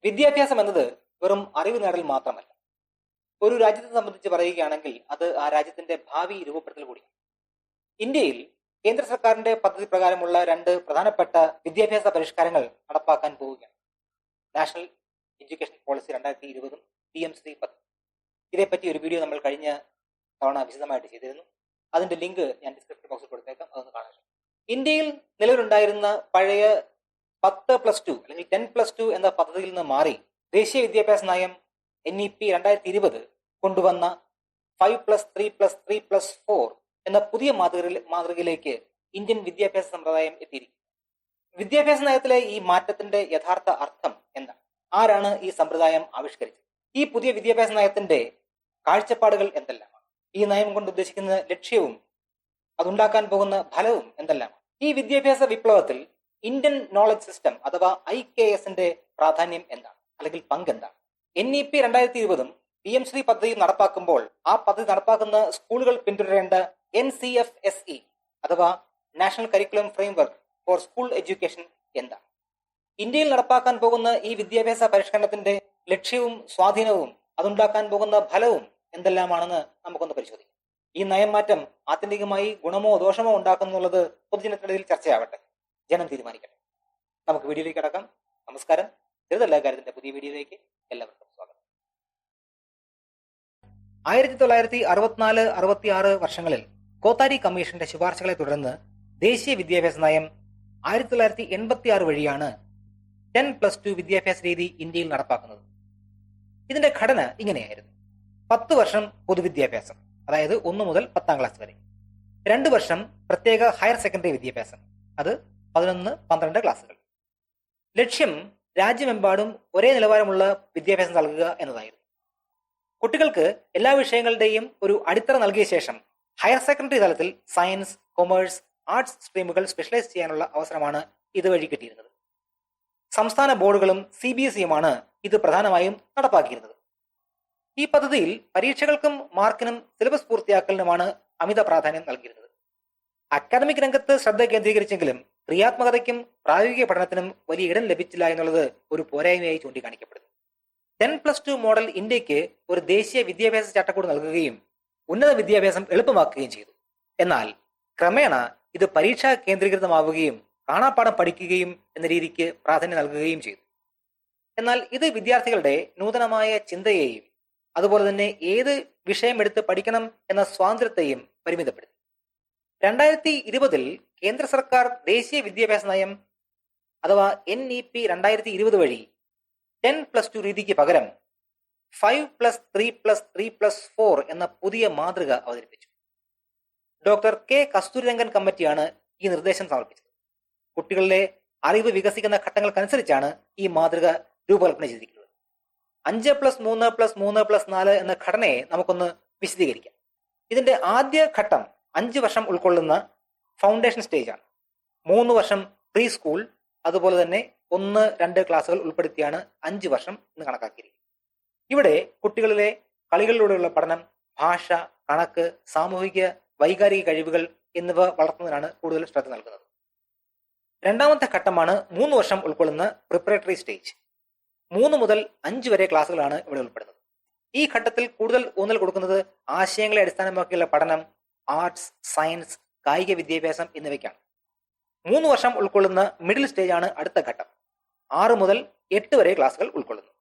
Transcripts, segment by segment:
വിദ്യാഭ്യാസം എന്നത് വെറും അറിവ് നേടൽ മാത്രമല്ല. ഒരു രാജ്യത്തെ സംബന്ധിച്ച് പറയുകയാണെങ്കിൽ അത് ആ രാജ്യത്തിന്റെ ഭാവി രൂപപ്പെടുത്തൽ കൂടിയാണ്. ഇന്ത്യയിൽ കേന്ദ്ര സർക്കാരിന്റെ പദ്ധതി പ്രകാരമുള്ള രണ്ട് പ്രധാനപ്പെട്ട വിദ്യാഭ്യാസ പരിഷ്കാരങ്ങൾ നടപ്പാക്കാൻ പോവുകയാണ്. നാഷണൽ എഡ്യൂക്കേഷൻ പോളിസി 2020 PMC പദ്ധതി. ഇതേപ്പറ്റി ഒരു വീഡിയോ നമ്മൾ കഴിഞ്ഞ തവണ വിശദമായിട്ട് ചെയ്തിരുന്നു. അതിന്റെ ലിങ്ക് ഞാൻ ഡിസ്ക്രിപ്ഷൻ ബോക്സിൽ കൊടുത്തേക്കാം, അതൊന്ന് കാണാൻ. ഇന്ത്യയിൽ നിലവിലുണ്ടായിരുന്ന പഴയ 10+2 അല്ലെങ്കിൽ 10+2 എന്ന പദ്ധതിയിൽ നിന്ന് മാറി ദേശീയ വിദ്യാഭ്യാസ നയം NEP 2020 കൊണ്ടുവന്ന 5+3+3+4 എന്ന പുതിയ മാതൃകയിലേക്ക് ഇന്ത്യൻ വിദ്യാഭ്യാസ സമ്പ്രദായം എത്തിയിരിക്കുന്നു. വിദ്യാഭ്യാസ നയത്തിലെ ഈ മാറ്റത്തിന്റെ യഥാർത്ഥ അർത്ഥം എന്താണ്? ആരാണ് ഈ സമ്പ്രദായം ആവിഷ്കരിച്ചത്? ഈ പുതിയ വിദ്യാഭ്യാസ നയത്തിന്റെ കാഴ്ചപ്പാടുകൾ എന്തെല്ലാമാണ്? ഈ നയം കൊണ്ട് ഉദ്ദേശിക്കുന്ന ലക്ഷ്യവും അതുണ്ടാക്കാൻ പോകുന്ന ഫലവും എന്തെല്ലാമാണ്? ഈ വിദ്യാഭ്യാസ വിപ്ലവത്തിൽ ഇന്ത്യൻ നോളജ് സിസ്റ്റം അഥവാ IKS പ്രാധാന്യം എന്താണ്, അല്ലെങ്കിൽ പങ്ക് എന്താണ്? NEP 2020 PMC പദ്ധതി നടപ്പാക്കുമ്പോൾ ആ പദ്ധതി നടപ്പാക്കുന്ന സ്കൂളുകൾ പിന്തുടരേണ്ട NCFSE അഥവാ national curriculum framework for school education എന്താണ്? ഇന്ത്യയിൽ നടപ്പാക്കാൻ പോകുന്ന ഈ വിദ്യാഭ്യാസ പരിഷ്കരണത്തിന്റെ ലക്ഷ്യവും സ്വാധീനവും അതുണ്ടാക്കാൻ പോകുന്ന ഫലവും എന്തെല്ലാമാണെന്ന് നമുക്കൊന്ന് പരിശോധിക്കാം. ഈ നയം മാറ്റം ആത്യന്തികമായി ഗുണമോ ദോഷമോ ഉണ്ടാക്കുന്നുള്ളത് പൊതുജനത്തിനിടയിൽ ചർച്ചയാവട്ടെ, ജനം തീരുമാനിക്കട്ടെ. നമുക്ക് വീഡിയോയിലേക്ക് കടക്കാം. നമസ്കാരം. ചെറുതല്ല കാര്യത്തിന്റെ പുതിയ വീഡിയോയിലേക്ക് എല്ലാവർക്കും സ്വാഗതം. 1964-66 വർഷങ്ങളിൽ കോത്താരി കമ്മീഷന്റെ ശുപാർശകളെ തുടർന്ന് ദേശീയ വിദ്യാഭ്യാസ നയം 1986 വഴിയാണ് 10+2 വിദ്യാഭ്യാസ രീതി ഇന്ത്യയിൽ നടപ്പാക്കുന്നത്. ഇതിന്റെ ഘടന ഇങ്ങനെയായിരുന്നു: 10 വർഷം പൊതുവിദ്യാഭ്യാസം, അതായത് 1 മുതൽ 10ാം ക്ലാസ് വരെ. 2 വർഷം പ്രത്യേക ഹയർ സെക്കൻഡറി വിദ്യാഭ്യാസം, അത് 11-12 ക്ലാസുകൾ. ലക്ഷ്യം രാജ്യമെമ്പാടും ഒരേ നിലവാരമുള്ള വിദ്യാഭ്യാസം നൽകുക എന്നതായിരുന്നു. കുട്ടികൾക്ക് എല്ലാ വിഷയങ്ങളുടെയും ഒരു അടിത്തറ നൽകിയ ശേഷം ഹയർ സെക്കൻഡറി തലത്തിൽ സയൻസ്, കൊമേഴ്സ്, ആർട്സ് സ്ട്രീമുകൾ സ്പെഷ്യലൈസ് ചെയ്യാനുള്ള അവസരമാണ് ഇതുവഴി കിട്ടിയിരുന്നത്. സംസ്ഥാന ബോർഡുകളും CBSEയുമാണ് ഇത് പ്രധാനമായും നടപ്പാക്കിയിരുന്നത്. ഈ പദ്ധതിയിൽ പരീക്ഷകൾക്കും മാർക്കിനും സിലബസ് പൂർത്തിയാക്കലിനുമാണ് അമിത പ്രാധാന്യം നൽകിയിരുന്നത്. അക്കാദമിക് രംഗത്ത് ശ്രദ്ധ കേന്ദ്രീകരിച്ചെങ്കിലും ക്രിയാത്മകതയ്ക്കും പ്രായോഗിക പഠനത്തിനും വലിയ ഇടം ലഭിച്ചില്ല എന്നുള്ളത് ഒരു പോരായ്മയായി ചൂണ്ടിക്കാണിക്കപ്പെടുന്നു. 10+2 മോഡൽ ഇന്ത്യക്ക് ഒരു ദേശീയ വിദ്യാഭ്യാസ ചട്ടക്കൂട് നൽകുകയും ഉന്നത വിദ്യാഭ്യാസം എളുപ്പമാക്കുകയും ചെയ്തു. എന്നാൽ ക്രമേണ ഇത് പരീക്ഷാ കേന്ദ്രീകൃതമാവുകയും കാണാപ്പാഠം പഠിക്കുകയും എന്ന രീതിക്ക് പ്രാധാന്യം നൽകുകയും ചെയ്തു. എന്നാൽ ഇത് വിദ്യാർത്ഥികളുടെ നൂതനമായ ചിന്തയെയും അതുപോലെ തന്നെ ഏത് വിഷയം എടുത്ത് പഠിക്കണം എന്ന സ്വാതന്ത്ര്യത്തെയും പരിമിതപ്പെടുത്തി. 2020 കേന്ദ്ര സർക്കാർ ദേശീയ വിദ്യാഭ്യാസ നയം അഥവാ NEP 2020 വഴി 10+2 രീതിക്ക് പകരം 5+3+3+4 എന്ന പുതിയ മാതൃക അവതരിപ്പിച്ചു. Doctor K. കസ്തൂരിരംഗൻ കമ്മിറ്റിയാണ് ഈ നിർദ്ദേശം സമർപ്പിച്ചത്. കുട്ടികളിലെ അറിവ് വികസിക്കുന്ന ഘട്ടങ്ങൾക്കനുസരിച്ചാണ് ഈ മാതൃക രൂപകൽപ്പന ചെയ്തിരിക്കുന്നത്. 5+3+3+4 എന്ന ഘടനയെ നമുക്കൊന്ന് വിശദീകരിക്കാം. ഇതിന്റെ ആദ്യ ഘട്ടം 5 വർഷം ഉൾക്കൊള്ളുന്ന ഫൗണ്ടേഷൻ സ്റ്റേജ് ആണ്. 3 വർഷം പ്രീ സ്കൂൾ, അതുപോലെ തന്നെ 1-2 ക്ലാസുകൾ ഉൾപ്പെടുത്തിയാണ് 5 വർഷം എന്ന് കണക്കാക്കിയിരിക്കുന്നത്. ഇവിടെ കുട്ടികളിലെ കളികളിലൂടെയുള്ള പഠനം, ഭാഷ, കണക്ക്, സാമൂഹിക വൈകാരിക കഴിവുകൾ എന്നിവ വളർത്തുന്നതിനാണ് കൂടുതൽ ശ്രദ്ധ നൽകുന്നത്. രണ്ടാമത്തെ ഘട്ടമാണ് 3 വർഷം ഉൾക്കൊള്ളുന്ന പ്രിപ്പറേറ്ററി സ്റ്റേജ്. 3 മുതൽ 5 വരെ ക്ലാസുകളാണ് ഇവിടെ ഉൾപ്പെടുന്നത്. ഈ ഘട്ടത്തിൽ കൂടുതൽ ഊന്നൽ കൊടുക്കുന്നത് ആശയങ്ങളെ അടിസ്ഥാനമാക്കിയുള്ള പഠനം, ആർട്സ്, സയൻസ്, കായിക വിദ്യാഭ്യാസം എന്നിവയ്ക്കാണ്. 3 വർഷം ഉൾക്കൊള്ളുന്ന മിഡിൽ സ്റ്റേജ് ആണ് അടുത്ത ഘട്ടം. 6 മുതൽ 8 വരെ ക്ലാസുകൾ ഉൾക്കൊള്ളുന്നു.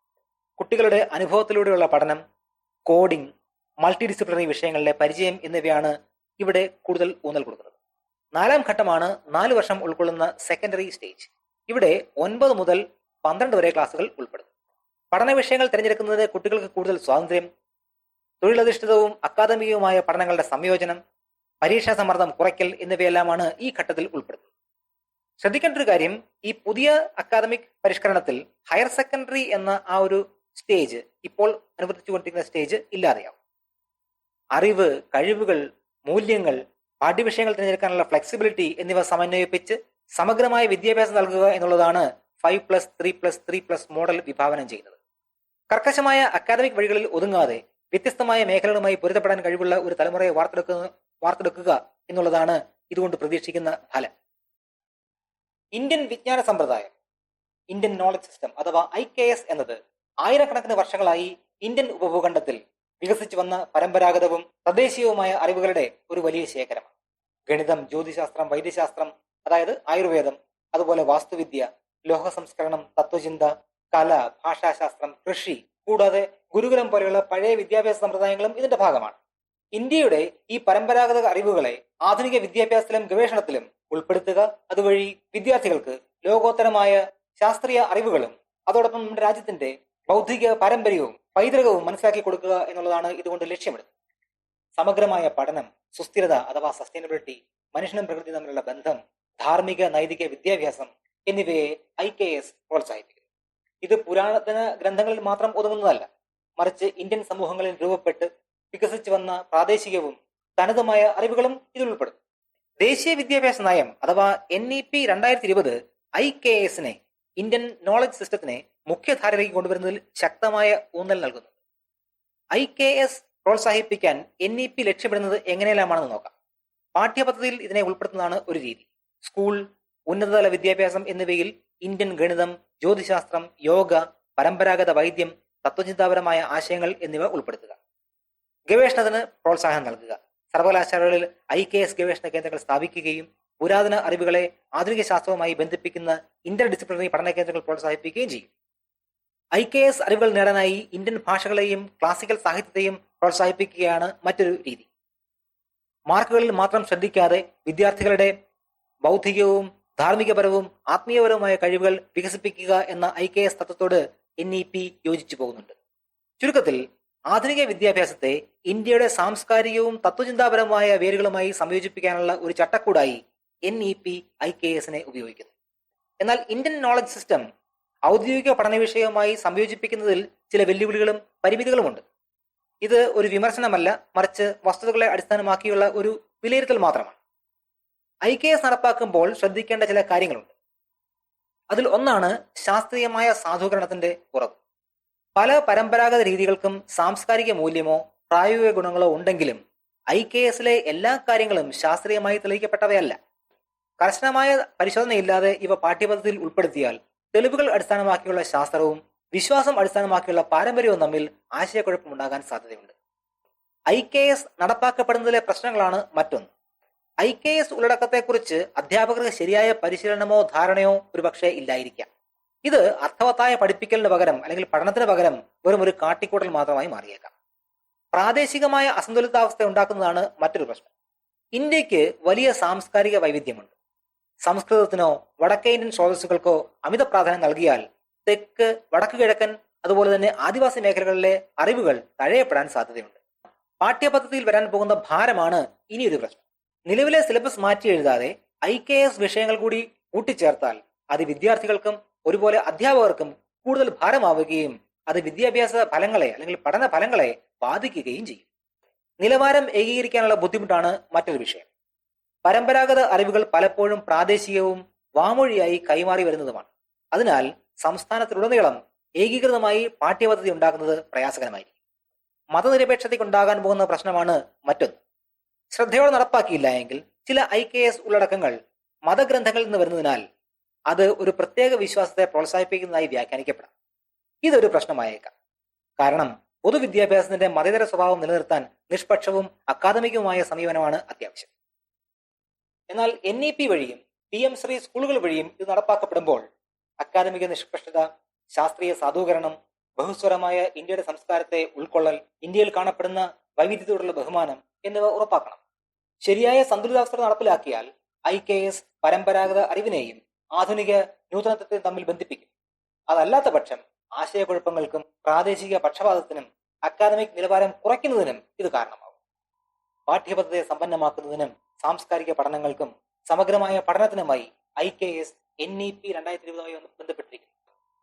കുട്ടികളുടെ അനുഭവത്തിലൂടെയുള്ള പഠനം, കോഡിംഗ്, മൾട്ടി ഡിസിപ്ലിനറി വിഷയങ്ങളിലെ പരിചയം എന്നിവയാണ് ഇവിടെ കൂടുതൽ ഊന്നൽ കൊടുക്കുന്നത്. 4ാം ഘട്ടമാണ് 4 വർഷം ഉൾക്കൊള്ളുന്ന സെക്കൻഡറി സ്റ്റേജ്. ഇവിടെ 9 മുതൽ 12 വരെ ക്ലാസുകൾ ഉൾപ്പെടുന്നു. പഠന വിഷയങ്ങൾ തിരഞ്ഞെടുക്കുന്നതിന് കുട്ടികൾക്ക് കൂടുതൽ സ്വാതന്ത്ര്യം, തൊഴിലധിഷ്ഠിതവും അക്കാദമികവുമായ പഠനങ്ങളുടെ സംയോജനം, പരീക്ഷാ സമ്മർദ്ദം കുറയ്ക്കൽ എന്നിവയെല്ലാമാണ് ഈ ഘട്ടത്തിൽ ഉൾപ്പെടുന്നത്. ശ്രദ്ധിക്കേണ്ട ഒരു കാര്യം, ഈ പുതിയ അക്കാദമിക് പരിഷ്കരണത്തിൽ ഹയർ സെക്കൻഡറി എന്ന ആ ഒരു സ്റ്റേജ്, ഇപ്പോൾ അനുവദിച്ചുകൊണ്ടിരിക്കുന്ന സ്റ്റേജ് ഇല്ലാതെയാവും. അറിവ്, കഴിവുകൾ, മൂല്യങ്ങൾ, പാഠ്യവിഷയങ്ങൾ തിരഞ്ഞെടുക്കാനുള്ള ഫ്ലെക്സിബിലിറ്റി എന്നിവ സമന്വയിപ്പിച്ച് സമഗ്രമായ വിദ്യാഭ്യാസം നൽകുക എന്നുള്ളതാണ് 5+3+3+ മോഡൽ വിഭാവനം ചെയ്യുന്നത്. കർക്കശമായ അക്കാദമിക് വഴികളിൽ ഒതുങ്ങാതെ വ്യത്യസ്തമായ മേഖലകളുമായി പൊരുത്തപ്പെടാൻ കഴിവുള്ള ഒരു തലമുറയെ വാർത്തെടുക്കുക എന്നുള്ളതാണ് ഇതുകൊണ്ട് പ്രതീക്ഷിക്കുന്ന ഫലം. ഇന്ത്യൻ വിജ്ഞാന സമ്പ്രദായം ഇന്ത്യൻ നോളജ് സിസ്റ്റം അഥവാ IKS എന്നത് ആയിരക്കണക്കിന് വർഷങ്ങളായി ഇന്ത്യൻ ഉപഭൂഖണ്ഡത്തിൽ വികസിച്ചു വന്ന പരമ്പരാഗതവും തദ്ദേശീയവുമായ അറിവുകളുടെ ഒരു വലിയ ശേഖരമാണ്. ഗണിതം, ജ്യോതിശാസ്ത്രം, വൈദ്യശാസ്ത്രം അതായത് ആയുർവേദം, അതുപോലെ വാസ്തുവിദ്യ, ലോഹ സംസ്കരണം, തത്വചിന്ത, കല, ഭാഷാശാസ്ത്രം, കൃഷി, കൂടാതെ ഗുരുകുലം പോലെയുള്ള പഴയ വിദ്യാഭ്യാസ സമ്പ്രദായങ്ങളും ഇതിന്റെ ഭാഗമാണ്. ഇന്ത്യയുടെ ഈ പരമ്പരാഗത അറിവുകളെ ആധുനിക വിദ്യാഭ്യാസത്തിലും ഗവേഷണത്തിലും ഉൾപ്പെടുത്തുക, അതുവഴി വിദ്യാർത്ഥികൾക്ക് ലോകോത്തരമായ ശാസ്ത്രീയ അറിവുകളും അതോടൊപ്പം നമ്മുടെ രാജ്യത്തിന്റെ ബൗദ്ധിക പാരമ്പര്യവും പൈതൃകവും മനസ്സിലാക്കി കൊടുക്കുക എന്നുള്ളതാണ് ഇതുകൊണ്ട് ലക്ഷ്യമിടുന്നത്. സമഗ്രമായ പഠനം, സുസ്ഥിരത അഥവാ സസ്റ്റൈനബിലിറ്റി, മനുഷ്യനും പ്രകൃതി തമ്മിലുള്ള ബന്ധം, ധാർമ്മിക നൈതിക വിദ്യാഭ്യാസം എന്നിവയെ IKS പ്രോത്സാഹിപ്പിക്കുന്നു. ഇത് പുരാതന ഗ്രന്ഥങ്ങളിൽ മാത്രം ഒതുങ്ങുന്നതല്ല, മറിച്ച് ഇന്ത്യൻ സമൂഹങ്ങളിൽ രൂപപ്പെട്ട് വികസിച്ചു വന്ന പ്രാദേശികവും തനതുമായ അറിവുകളും ഇതിൽ ഉൾപ്പെടും. ദേശീയ വിദ്യാഭ്യാസ നയം അഥവാ NEP 2020 IKSനെ, ഇന്ത്യൻ നോളജ് സിസ്റ്റത്തിനെ മുഖ്യധാരയിലേക്ക് കൊണ്ടുവരുന്നതിൽ ശക്തമായ ഊന്നൽ നൽകുന്നു. IKS പ്രോത്സാഹിപ്പിക്കാൻ NEP ലക്ഷ്യമിടുന്നത് എങ്ങനെയെല്ലാമാണെന്ന് നോക്കാം. പാഠ്യപദ്ധതിയിൽ ഇതിനെ ഉൾപ്പെടുത്തുന്നതാണ് ഒരു രീതി. സ്കൂൾ, ഉന്നതതല വിദ്യാഭ്യാസം എന്നിവയിൽ ഇന്ത്യൻ ഗണിതം, ജ്യോതിശാസ്ത്രം, യോഗ, പരമ്പരാഗത വൈദ്യം, തത്വചിന്താപരമായ ആശയങ്ങൾ എന്നിവ ഉൾപ്പെടുത്തുക. ഗവേഷണത്തിന് പ്രോത്സാഹനം നൽകുക. സർവകലാശാലകളിൽ IKS ഗവേഷണ കേന്ദ്രങ്ങൾ സ്ഥാപിക്കുകയും പുരാതന അറിവുകളെ ആധുനിക ശാസ്ത്രവുമായി ബന്ധിപ്പിക്കുന്ന ഇന്റർ ഡിസിപ്ലിനറി പഠന കേന്ദ്രങ്ങൾ പ്രോത്സാഹിപ്പിക്കുകയും ചെയ്യും. IKS അറിവുകൾ നേടാനായി ഇന്ത്യൻ ഭാഷകളെയും ക്ലാസിക്കൽ സാഹിത്യത്തെയും പ്രോത്സാഹിപ്പിക്കുകയാണ് മറ്റൊരു രീതി. മാർക്കുകളിൽ മാത്രം ശ്രദ്ധിക്കാതെ വിദ്യാർത്ഥികളുടെ ബൗദ്ധികവും ധാർമ്മികപരവും ആത്മീയപരവുമായ കഴിവുകൾ വികസിപ്പിക്കുക എന്ന IKS തത്വത്തോട് NEP യോജിച്ചു പോകുന്നുണ്ട്. ചുരുക്കത്തിൽ, ആധുനിക വിദ്യാഭ്യാസത്തെ ഇന്ത്യയുടെ സാംസ്കാരികവും തത്വചിന്താപരമായ വേരുകളുമായി സംയോജിപ്പിക്കാനുള്ള ഒരു ചട്ടക്കൂടായി NEP IKSനെ ഉപയോഗിക്കുന്നു. എന്നാൽ ഇന്ത്യൻ നോളജ് സിസ്റ്റം ഔദ്യോഗിക പഠന വിഷയവുമായി സംയോജിപ്പിക്കുന്നതിൽ ചില വെല്ലുവിളികളും പരിമിതികളുമുണ്ട്. ഇത് ഒരു വിമർശനമല്ല, മറിച്ച് വസ്തുതകളെ അടിസ്ഥാനമാക്കിയുള്ള ഒരു വിലയിരുത്തൽ മാത്രമാണ്. IKS നടപ്പാക്കുമ്പോൾ ശ്രദ്ധിക്കേണ്ട ചില കാര്യങ്ങളുണ്ട്. അതിൽ ഒന്നാണ് ശാസ്ത്രീയമായ സാധൂകരണത്തിന്റെ കുറവ്. പല പരമ്പരാഗത രീതികൾക്കും സാംസ്കാരിക മൂല്യമോ പ്രായോഗിക ഗുണങ്ങളോ ഉണ്ടെങ്കിലും IKSലെ എല്ലാ കാര്യങ്ങളും ശാസ്ത്രീയമായി തെളിയിക്കപ്പെട്ടവയല്ല. കർശനമായ പരിശോധനയില്ലാതെ ഇവ പാഠ്യപദ്ധതിയിൽ ഉൾപ്പെടുത്തിയാൽ തെളിവുകൾ അടിസ്ഥാനമാക്കിയുള്ള ശാസ്ത്രവും വിശ്വാസം അടിസ്ഥാനമാക്കിയുള്ള പാരമ്പര്യവും തമ്മിൽ ആശയക്കുഴപ്പമുണ്ടാകാൻ സാധ്യതയുണ്ട്. IKS നടപ്പാക്കപ്പെടുന്നതിലെ പ്രശ്നങ്ങളാണ് മറ്റൊന്ന്. IKS ഉള്ളടക്കത്തെക്കുറിച്ച് അധ്യാപകർക്ക് ശരിയായ പരിശീലനമോ ധാരണയോ ഒരുപക്ഷെ ഇല്ലായിരിക്കാം. ഇത് അർത്ഥവത്തായ പഠിപ്പിക്കലിന് പകരം അല്ലെങ്കിൽ പഠനത്തിന് പകരം വെറും ഒരു കാട്ടിക്കൂട്ടൽ മാത്രമായി മാറിയേക്കാം. പ്രാദേശികമായ അസന്തുലിതാവസ്ഥ ഉണ്ടാക്കുന്നതാണ് മറ്റൊരു പ്രശ്നം. ഇന്ത്യക്ക് വലിയ സാംസ്കാരിക വൈവിധ്യമുണ്ട്. സംസ്കൃതത്തിനോ വടക്കേ ഇന്ത്യൻ സ്രോതസ്സുകൾക്കോ അമിത പ്രാധാന്യം നൽകിയാൽ തെക്ക്, വടക്ക് കിഴക്കൻ, അതുപോലെ തന്നെ ആദിവാസി മേഖലകളിലെ അറിവുകൾ തഴയപ്പെടാൻ സാധ്യതയുണ്ട്. പാഠ്യപദ്ധതിയിൽ വരാൻ പോകുന്ന ഭാരമാണ് ഇനിയൊരു പ്രശ്നം. നിലവിലെ സിലബസ് മാറ്റി എഴുതാതെ IKS വിഷയങ്ങൾ കൂടി കൂട്ടിച്ചേർത്താൽ അത് വിദ്യാർത്ഥികൾക്കും ഒരുപോലെ അധ്യാപകർക്കും കൂടുതൽ ഭാരമാവുകയും അത് വിദ്യാഭ്യാസ ഫലങ്ങളെ അല്ലെങ്കിൽ പഠന ഫലങ്ങളെ ബാധിക്കുകയും ചെയ്യും. നിലവാരം ഏകീകരിക്കാനുള്ള ബുദ്ധിമുട്ടാണ് മറ്റൊരു വിഷയം. പരമ്പരാഗത അറിവുകൾ പലപ്പോഴും പ്രാദേശികവും വാമൊഴിയായി കൈമാറി വരുന്നതുമാണ്. അതിനാൽ സംസ്ഥാനത്തിലുടനീളം ഏകീകൃതമായി പാഠ്യപദ്ധതി ഉണ്ടാക്കുന്നത് പ്രയാസകരമായിരിക്കും. മതനിരപേക്ഷതയ്ക്കുണ്ടാകാൻ പോകുന്ന പ്രശ്നമാണ് മറ്റൊന്ന്. ശ്രദ്ധയോടെ നടപ്പാക്കിയില്ല എങ്കിൽ ചില IKS ഉള്ളടക്കങ്ങൾ മതഗ്രന്ഥങ്ങളിൽ നിന്ന് വരുന്നതിനാൽ അത് ഒരു പ്രത്യേക വിശ്വാസത്തെ പ്രോത്സാഹിപ്പിക്കുന്നതായി വ്യാഖ്യാനിക്കപ്പെടാം. ഇതൊരു പ്രശ്നമായേക്കാം. കാരണം പൊതുവിദ്യാഭ്യാസത്തിന്റെ മതേതര സ്വഭാവം നിലനിർത്താൻ നിഷ്പക്ഷവും അക്കാദമികവുമായ സമീപനമാണ് അത്യാവശ്യം. എന്നാൽ NEP വഴിയും PM ശ്രീ സ്കൂളുകൾ വഴിയും ഇത് നടപ്പാക്കപ്പെടുമ്പോൾ അക്കാദമിക നിഷ്പക്ഷത, ശാസ്ത്രീയ സാധൂകരണം, ബഹുസ്വരമായ ഇന്ത്യയുടെ സംസ്കാരത്തെ ഉൾക്കൊള്ളൽ, ഇന്ത്യയിൽ കാണപ്പെടുന്ന വൈവിധ്യത്തോടുള്ള ബഹുമാനം എന്നിവ ഉറപ്പാക്കണം. ശരിയായ സന്തുലിതാവസ്ഥ നടപ്പിലാക്കിയാൽ IKS പരമ്പരാഗത അറിവിനെയും ആധുനിക നൂതനത്വത്തെയും തമ്മിൽ ബന്ധിപ്പിക്കും. അതല്ലാത്ത പക്ഷം ആശയക്കുഴപ്പങ്ങൾക്കും പ്രാദേശിക പക്ഷപാതത്തിനും അക്കാദമിക് നിലവാരം കുറയ്ക്കുന്നതിനും ഇത് കാരണമാകും. പാഠ്യപദ്ധതിയെ സമ്പന്നമാക്കുന്നതിനും സാംസ്കാരിക പഠനങ്ങൾക്കും സമഗ്രമായ പഠനത്തിനുമായി IKS NEP 2020 ബന്ധപ്പെട്ടിരിക്കുന്നു.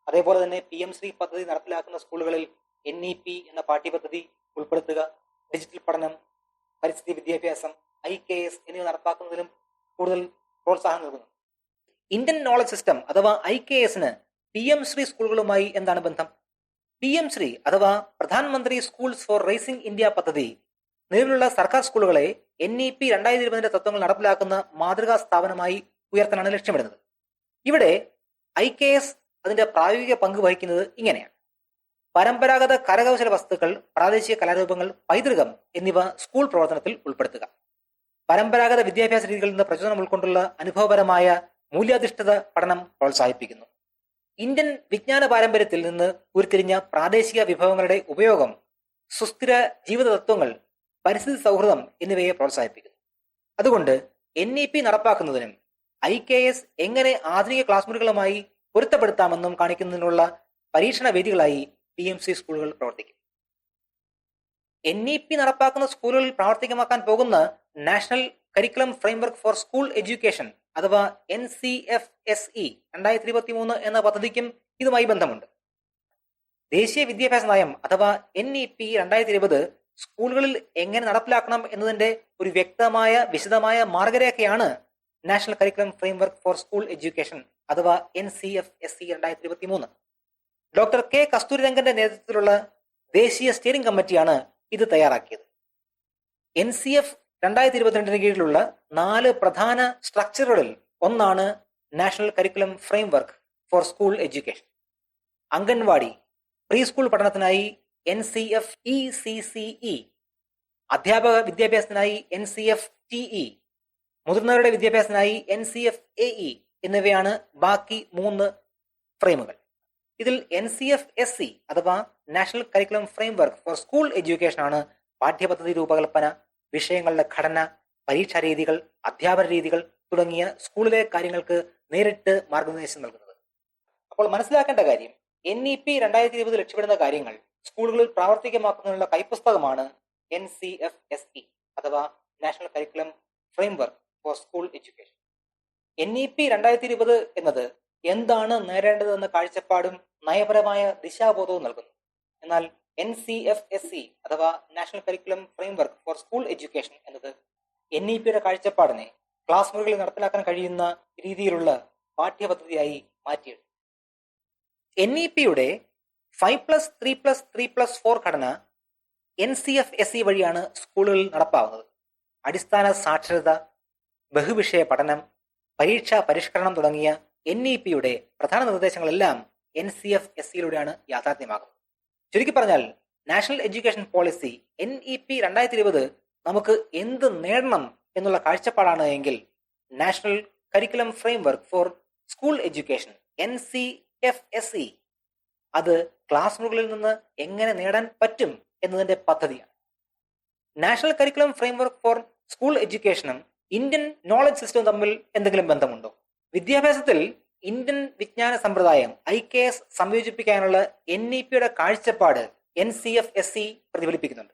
അതേപോലെ തന്നെ PM ശ്രീ പദ്ധതി നടപ്പിലാക്കുന്ന സ്കൂളുകളിൽ NEP എന്ന പാഠ്യപദ്ധതി ഉൾപ്പെടുത്തുക, ഡിജിറ്റൽ പഠനം, പരിസ്ഥിതി വിദ്യാഭ്യാസം, IKS എന്നിവ നടപ്പാക്കുന്നതിലും കൂടുതൽ പ്രോത്സാഹനം നൽകുന്നു. ഇന്ത്യൻ നോളജ് സിസ്റ്റം അഥവാ IKSന് PM ശ്രീ സ്കൂളുകളുമായി എന്താണ് ബന്ധം? PM ശ്രീ അഥവാ പ്രധാനമന്ത്രി സ്കൂൾസ് ഫോർ റൈസിംഗ് ഇന്ത്യ പദ്ധതി നിലവിലുള്ള സർക്കാർ സ്കൂളുകളെ NEP 2020 തത്വങ്ങൾ നടപ്പിലാക്കുന്ന മാതൃകാ സ്ഥാപനമായി ഉയർത്താനാണ് ലക്ഷ്യമിടുന്നത്. ഇവിടെ IKS അതിന്റെ പ്രായോഗിക പങ്ക് വഹിക്കുന്നത് ഇങ്ങനെയാണ്. പരമ്പരാഗത കരകൗശല വസ്തുക്കൾ, പ്രാദേശിക കലാരൂപങ്ങൾ, പൈതൃകം എന്നിവ സ്കൂൾ പ്രവർത്തനത്തിൽ ഉൾപ്പെടുത്തുക. പരമ്പരാഗത വിദ്യാഭ്യാസ രീതികളിൽ നിന്ന് പ്രചോദനം ഉൾക്കൊണ്ടുള്ള അനുഭവപരമായ മൂല്യാധിഷ്ഠിത പഠനം പ്രോത്സാഹിപ്പിക്കുന്നു. ഇന്ത്യൻ വിജ്ഞാന പാരമ്പര്യത്തിൽ നിന്ന് ഉരുത്തിരിഞ്ഞ പ്രാദേശിക വിഭവങ്ങളുടെ ഉപയോഗം, സുസ്ഥിര ജീവിത തത്വങ്ങൾ, പരിസ്ഥിതി സൗഹൃദം എന്നിവയെ പ്രോത്സാഹിപ്പിക്കുന്നു. അതുകൊണ്ട് NEP നടപ്പാക്കുന്നതിനും IKS എങ്ങനെ ആധുനിക ക്ലാസ് മുറികളുമായി പൊരുത്തപ്പെടുത്താമെന്നും കാണിക്കുന്നതിനുള്ള പരീക്ഷണ വേദികളായി PMC സ്കൂളുകൾ പ്രവർത്തിക്കും. NEP നടപ്പാക്കുന്ന സ്കൂളുകളിൽ പ്രാവർത്തികമാക്കാൻ പോകുന്ന national curriculum framework for school education അഥവാ NCFSE 2023 എന്ന പദ്ധതിക്കും ഇതുമായി ബന്ധമുണ്ട്. ദേശീയ വിദ്യാഭ്യാസ നയം അഥവാ NEP 2020 സ്കൂളുകളിൽ എങ്ങനെ നടപ്പിലാക്കണം എന്നതിന്റെ ഒരു വ്യക്തമായ വിശദമായ മാർഗരേഖയാണ് national curriculum framework for school education അഥവാ NCFSE 2023. ഡോക്ടർ K കസ്തൂരിരംഗന്റെ നേതൃത്വത്തിലുള്ള ദേശീയ സ്റ്റിയറിംഗ് കമ്മിറ്റിയാണ് ഇത് തയ്യാറാക്കിയത്. NCF 2022 കീഴിലുള്ള 4 പ്രധാന സ്ട്രക്ചറുകളിൽ ഒന്നാണ് national curriculum framework for school education. Anganwadi, pre school പഠനത്തിനായി NCFECCE, അധ്യാപക വിദ്യാഭ്യാസത്തിനായി NCFTE, മുതിർന്നവരുടെ വിദ്യാഭ്യാസത്തിനായി NCFAE എന്നിവയാണ് ബാക്കി 3 ഫ്രെയിമുകൾ. ഇതിൽ NCFSE അഥവാ national curriculum framework for school education ആണ് പാഠ്യപദ്ധതി രൂപകൽപ്പന, വിഷയങ്ങളുടെ ഘടന, പരീക്ഷാ രീതികൾ, അധ്യാപന രീതികൾ തുടങ്ങിയ സ്കൂളിലെ കാര്യങ്ങൾക്ക് നേരിട്ട് മാർഗനിർദ്ദേശം നൽകുന്നത്. അപ്പോൾ മനസ്സിലാക്കേണ്ട കാര്യം, NEP 2020 ലക്ഷ്യമിടുന്ന കാര്യങ്ങൾ സ്കൂളുകളിൽ പ്രാവർത്തികമാക്കുന്നതിനുള്ള കൈപ്പുസ്തകമാണ് NCFSE അഥവാ national curriculum framework for school education. NEP 2020 എന്നത് എന്താണ് നേടേണ്ടതെന്ന കാഴ്ചപ്പാടും നയപരമായ ദിശാബോധവും നൽകുന്നു. എന്നാൽ NCFSE അഥവാ national curriculum framework for school education എന്നത് NEPയുടെ കാഴ്ചപ്പാടിനെ ക്ലാസ് മുറികളിൽ നടപ്പിലാക്കാൻ കഴിയുന്ന രീതിയിലുള്ള പാഠ്യപദ്ധതിയായി മാറ്റിയെടുത്തു. NEPയുടെ 5+3+3+4 ഘടന NCFSE വഴിയാണ് സ്കൂളുകളിൽ നടപ്പാവുന്നത്. അടിസ്ഥാന സാക്ഷരത, ബഹുവിഷയ പഠനം, പരീക്ഷാ പരിഷ്കരണം തുടങ്ങിയ NEPയുടെ പ്രധാന നിർദ്ദേശങ്ങളെല്ലാം NCFSEയിലൂടെയാണ് യാഥാർത്ഥ്യമാകുന്നത്. ചുരുക്കി പറഞ്ഞാൽ, നാഷണൽ എഡ്യൂക്കേഷൻ പോളിസി NEP 2020 നമുക്ക് എന്ത് നേടണം എന്നുള്ള കാഴ്ചപ്പാടാണ് എങ്കിൽ, national curriculum framework for school education NCFSE അത് ക്ലാസ് മുറികളിൽ നിന്ന് എങ്ങനെ നേടാൻ പറ്റും എന്നതിന്റെ പദ്ധതിയാണ്. National curriculum framework for school എഡ്യൂക്കേഷനും ഇന്ത്യൻ നോളജ് സിസ്റ്റവും തമ്മിൽ എന്തെങ്കിലും ബന്ധമുണ്ടോ? വിദ്യാഭ്യാസത്തിൽ ഇന്ത്യൻ വിജ്ഞാന സമ്പ്രദായം IKS സംയോജിപ്പിക്കാനുള്ള NEPയുടെ കാഴ്ചപ്പാട് NCFSE പ്രതിഫലിപ്പിക്കുന്നുണ്ട്.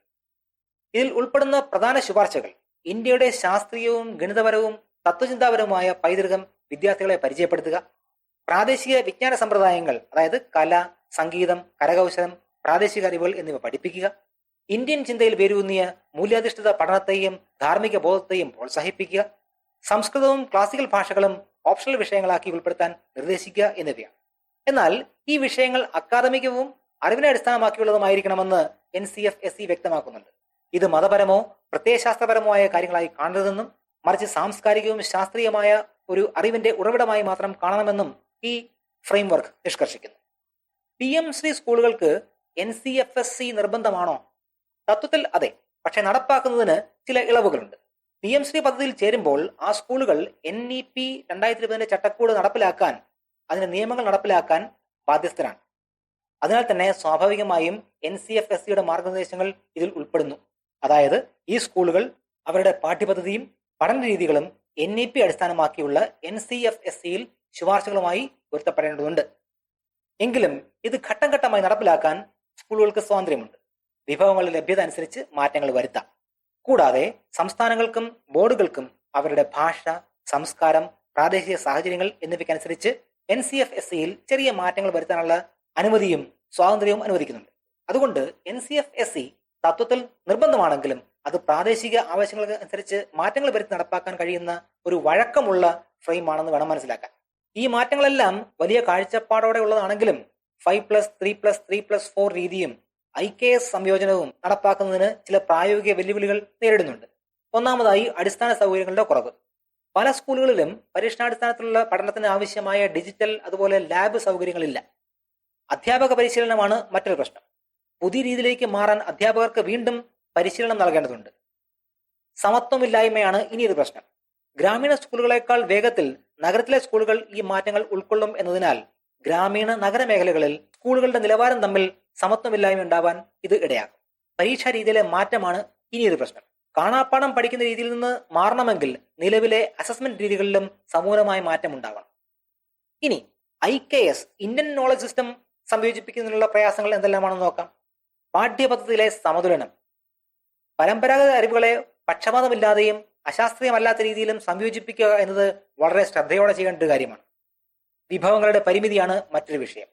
ഇതിൽ ഉൾപ്പെടുന്ന പ്രധാന ശുപാർശകൾ: ഇന്ത്യയുടെ ശാസ്ത്രീയവും ഗണിതപരവും തത്വചിന്താപരവുമായ പൈതൃകം വിദ്യാർത്ഥികളെ പരിചയപ്പെടുത്തുക, പ്രാദേശിക വിജ്ഞാന സമ്പ്രദായങ്ങൾ അതായത് കല, സംഗീതം, കരകൗശലം, പ്രാദേശിക അറിവുകൾ എന്നിവ പഠിപ്പിക്കുക, ഇന്ത്യൻ ചിന്തയിൽ വേരൂന്നിയ മൂല്യാധിഷ്ഠിത പഠനത്തെയും ധാർമ്മിക ബോധത്തെയും പ്രോത്സാഹിപ്പിക്കുക, സംസ്കൃതവും ക്ലാസിക്കൽ ഭാഷകളും ഓപ്ഷണൽ വിഷയങ്ങളാക്കി ഉൾപ്പെടുത്താൻ നിർദ്ദേശിക്കുക എന്നിവയാണ്. എന്നാൽ ഈ വിഷയങ്ങൾ അക്കാദമികവും അറിവിനെ അടിസ്ഥാനമാക്കിയുള്ളതുമായിരിക്കണമെന്ന് NCFSE വ്യക്തമാക്കുന്നുണ്ട്. ഇത് മതപരമോ പ്രത്യയശാസ്ത്രപരമോ ആയ കാര്യങ്ങളായി കാണരുതെന്നും മറിച്ച് സാംസ്കാരികവും ശാസ്ത്രീയമായ ഒരു അറിവിന്റെ ഉറവിടമായി മാത്രം കാണണമെന്നും ഈ ഫ്രെയിംവർക്ക് നിഷ്കർഷിക്കുന്നു. PMC സ്കൂളുകൾക്ക് NCFSE നിർബന്ധമാണോ? തത്വത്തിൽ അതെ, പക്ഷെ നടപ്പാക്കുന്നതിന് ചില ഇളവുകളുണ്ട്. PMC പദ്ധതിയിൽ ചേരുമ്പോൾ ആ സ്കൂളുകൾ NEP 2020 ചട്ടക്കൂട് നടപ്പിലാക്കാൻ, അതിന്റെ നിയമങ്ങൾ നടപ്പിലാക്കാൻ ബാധ്യസ്ഥരാണ്. അതിനാൽ തന്നെ സ്വാഭാവികമായും NCFSEയുടെ മാർഗനിർദ്ദേശങ്ങൾ ഇതിൽ ഉൾപ്പെടുന്നു. അതായത് ഈ സ്കൂളുകൾ അവരുടെ പാഠ്യപദ്ധതിയും പഠന രീതികളും NEP അടിസ്ഥാനമാക്കിയുള്ള NCFSEയിൽ ശുപാർശകളുമായി പൊരുത്തപ്പെടേണ്ടതുണ്ട്. എങ്കിലും ഇത് ഘട്ടം ഘട്ടമായി നടപ്പിലാക്കാൻ സ്കൂളുകൾക്ക് സ്വാതന്ത്ര്യമുണ്ട്. വിഭവങ്ങളുടെ ലഭ്യത അനുസരിച്ച് മാറ്റങ്ങൾ വരുത്താം. കൂടാതെ സംസ്ഥാനങ്ങൾക്കും ബോർഡുകൾക്കും അവരുടെ ഭാഷ, സംസ്കാരം, പ്രാദേശിക സാഹചര്യങ്ങൾ എന്നിവയ്ക്കനുസരിച്ച് NCFSEയിൽ ചെറിയ മാറ്റങ്ങൾ വരുത്താനുള്ള അനുമതിയും സ്വാതന്ത്ര്യവും അനുവദിക്കുന്നുണ്ട്. അതുകൊണ്ട് NCFSE തത്വത്തിൽ നിർബന്ധമാണെങ്കിലും അത് പ്രാദേശിക ആവശ്യങ്ങൾക്ക് അനുസരിച്ച് മാറ്റങ്ങൾ വരുത്തി നടപ്പാക്കാൻ കഴിയുന്ന ഒരു വഴക്കമുള്ള ഫ്രെയിമാണെന്ന് വേണം മനസ്സിലാക്കാൻ. ഈ മാറ്റങ്ങളെല്ലാം വലിയ കാഴ്ചപ്പാടോടെ ഉള്ളതാണെങ്കിലും 5+3+3+4 രീതിയും IKS സംയോജനവും നടപ്പാക്കുന്നതിന് ചില പ്രായോഗിക വെല്ലുവിളികൾ നേരിടുന്നുണ്ട്. ഒന്നാമതായി, അടിസ്ഥാന സൗകര്യങ്ങളുടെ കുറവ്. പല സ്കൂളുകളിലും പരീക്ഷണാടിസ്ഥാനത്തിലുള്ള പഠനത്തിന് ആവശ്യമായ ഡിജിറ്റൽ അതുപോലെ ലാബ് സൗകര്യങ്ങളില്ല. അധ്യാപക പരിശീലനമാണ് മറ്റൊരു പ്രശ്നം. പുതിയ രീതിയിലേക്ക് മാറാൻ അധ്യാപകർക്ക് വീണ്ടും പരിശീലനം നൽകേണ്ടതുണ്ട്. സമത്വമില്ലായ്മയാണ് ഇനിയൊരു പ്രശ്നം. ഗ്രാമീണ സ്കൂളുകളെക്കാൾ വേഗത്തിൽ നഗരത്തിലെ സ്കൂളുകൾ ഈ മാറ്റങ്ങൾ ഉൾക്കൊള്ളും എന്നതിനാൽ ഗ്രാമീണ നഗരമേഖലകളിൽ സ്കൂളുകളുടെ നിലവാരം തമ്മിൽ സമത്വമില്ലായ്മ ഉണ്ടാവാൻ ഇത് ഇടയാക്കും. പരീക്ഷാ രീതിയിലെ മാറ്റമാണ് ഇനിയൊരു പ്രശ്നം. കാണാപ്പാഠം പഠിക്കുന്ന രീതിയിൽ നിന്ന് മാറണമെങ്കിൽ നിലവിലെ അസസ്മെന്റ് രീതികളിലും സമൂലമായ മാറ്റം ഉണ്ടാവണം. ഇനി IKS ഇന്ത്യൻ നോളജ് സിസ്റ്റം സംയോജിപ്പിക്കുന്നതിനുള്ള പ്രയാസങ്ങൾ എന്തെല്ലാമാണെന്ന് നോക്കാം. പാഠ്യപദ്ധതിയിലെ സമതുലനം. പരമ്പരാഗത അറിവുകളെ പക്ഷപാതമില്ലാതെയും അശാസ്ത്രീയമല്ലാത്ത രീതിയിലും സംയോജിപ്പിക്കുക എന്നത് വളരെ ശ്രദ്ധയോടെ ചെയ്യേണ്ട ഒരു കാര്യമാണ്. വിഭവങ്ങളുടെ പരിമിതിയാണ് മറ്റൊരു വിഷയം.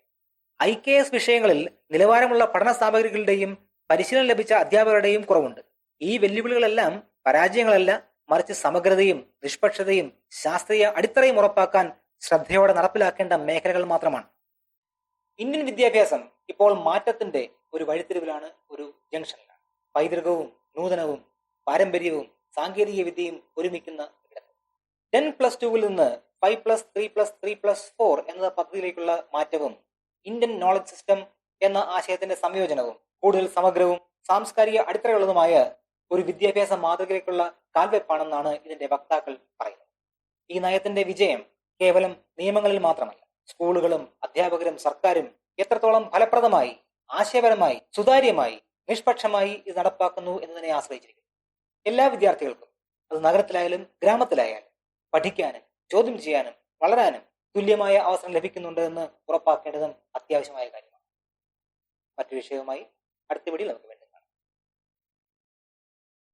IKS വിഷയങ്ങളിൽ നിലവാരമുള്ള പഠന സാമഗ്രികളുടെയും പരിശീലനം ലഭിച്ച അധ്യാപകരുടെയും കുറവുണ്ട്. ഈ വെല്ലുവിളികളെല്ലാം പരാജയങ്ങളല്ല, മറിച്ച് സമഗ്രതയും നിഷ്പക്ഷതയും ശാസ്ത്രീയ അടിത്തറയും ഉറപ്പാക്കാൻ ശ്രദ്ധയോടെ നടപ്പിലാക്കേണ്ട മേഖലകൾ മാത്രമാണ്. ഇന്ത്യൻ വിദ്യാഭ്യാസം ഇപ്പോൾ മാറ്റത്തിന്റെ ഒരു വഴിത്തിരിവിലാണ്, ഒരു ജംഗ്ഷനിലാണ്. പൈതൃകവും നൂതനവും പാരമ്പര്യവും സാങ്കേതിക വിദ്യയും ഒരുമിക്കുന്ന ഇടത്ത് 10+2 നിന്ന് 5+3+3+4 എന്ന പദ്ധതിയിലേക്കുള്ള മാറ്റവും ഇന്ത്യൻ നോളജ് സിസ്റ്റം എന്ന ആശയത്തിന്റെ സംയോജനവും കൂടുതൽ സമഗ്രവും സാംസ്കാരിക അടിത്തറയുള്ളതുമായ ഒരു വിദ്യാഭ്യാസ മാതൃകയിലേക്കുള്ള കാൽവെപ്പാണെന്നാണ് ഇതിന്റെ വക്താക്കൾ പറയുന്നത്. ഈ നയത്തിന്റെ വിജയം കേവലം നിയമങ്ങളിൽ മാത്രമല്ല, സ്കൂളുകളും അധ്യാപകരും സർക്കാരും എത്രത്തോളം ഫലപ്രദമായി, ആശയപരമായി, സുതാര്യമായി, നിഷ്പക്ഷമായി ഇത് നടപ്പാക്കുന്നു എന്നതിനെ ആശ്രയിച്ചിരിക്കുന്നു. എല്ലാ വിദ്യാർത്ഥികൾക്കും, അത് നഗരത്തിലായാലും ഗ്രാമത്തിലായാലും, പഠിക്കാനും ചോദ്യം ചെയ്യാനും വളരാനും തുല്യമായ അവസരം ലഭിക്കുന്നുണ്ട് എന്ന് ഉറപ്പാക്കേണ്ടതും അത്യാവശ്യമായ കാര്യമാണ്. മറ്റു വിഷയവുമായി അടുത്ത വീഡിയോയിൽ നമുക്ക്